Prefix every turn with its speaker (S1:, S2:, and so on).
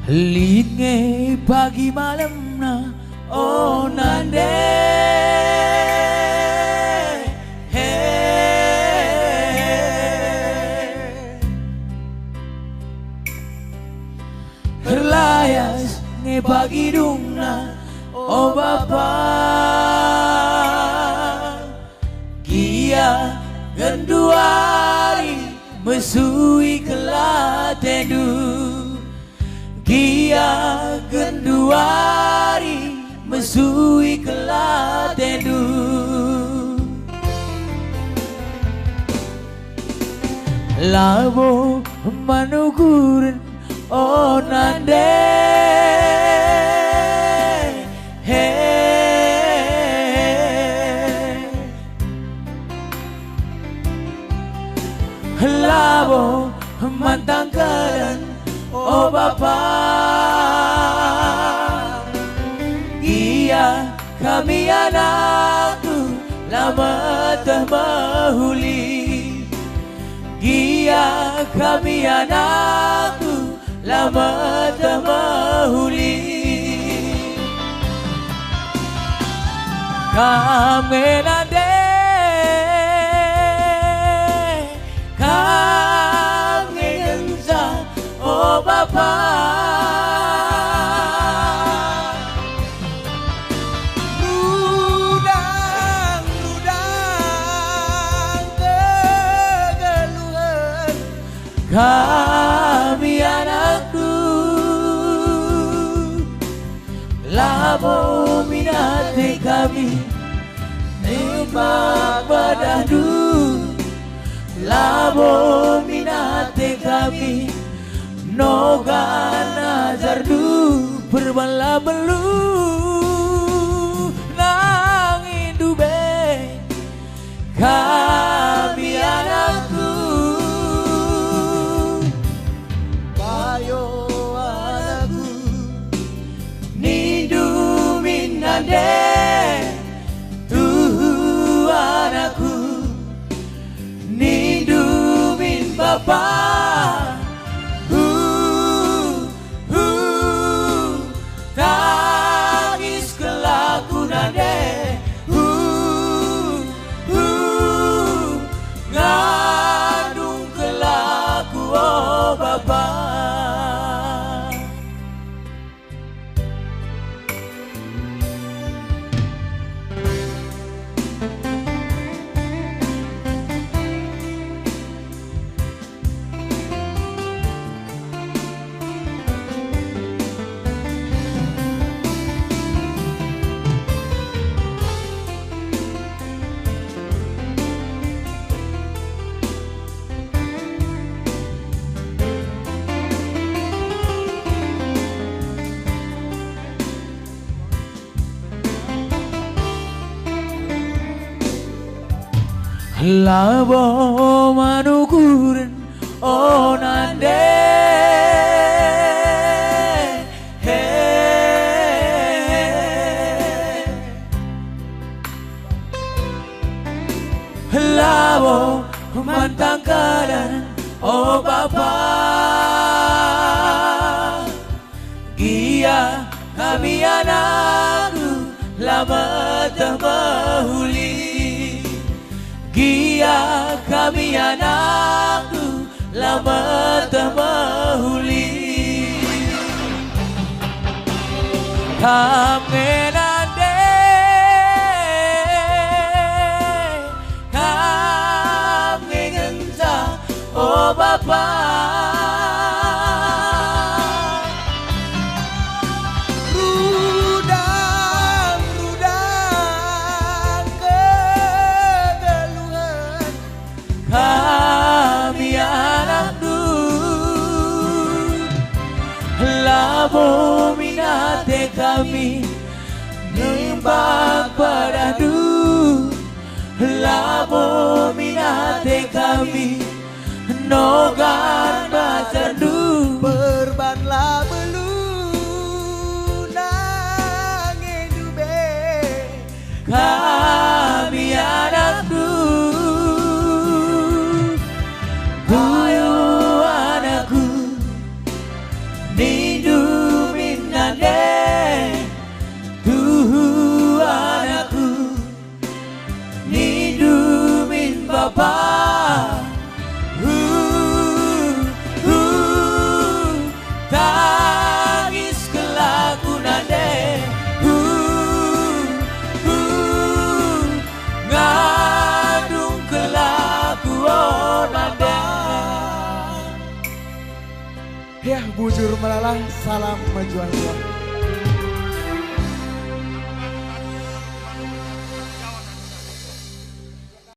S1: Linge pagi malam na onande layas nge pagi dungna o bapa kia genduari mesui kelatendu kia genduari mesui kelatendu labo manukuren onande labo mantangkaran oh bapa iya kami anakku lama termahuli iya kami anakku lama termahuli kami nande kami genza oh bapa
S2: Rudang kegeluhan
S1: kami anakku labo minate kami nembak badahdu labo minate kami Nogan azardu berbala belu nangin dube kami anakku
S2: bayo anakku
S1: nindu minande tuh anakku nindu min bapa tangis kelakunane ngandung kelaku oh bapa labo manukuren onande labo mantangkaran oh bapa gia kami anakku lama termahuli Gia kami anakku lama termahuli kami nande kami genza oh bapa kami anakku labo minate kami nembak badahdu labo minate kami nogan bazardu
S2: berbanlah belu nangin dube
S1: kami anakku ayo anakku nindu Bapa. Tangis kelaku nande. Ngadung kelaku oh nande.
S2: Ya bujur melalah salam majuan.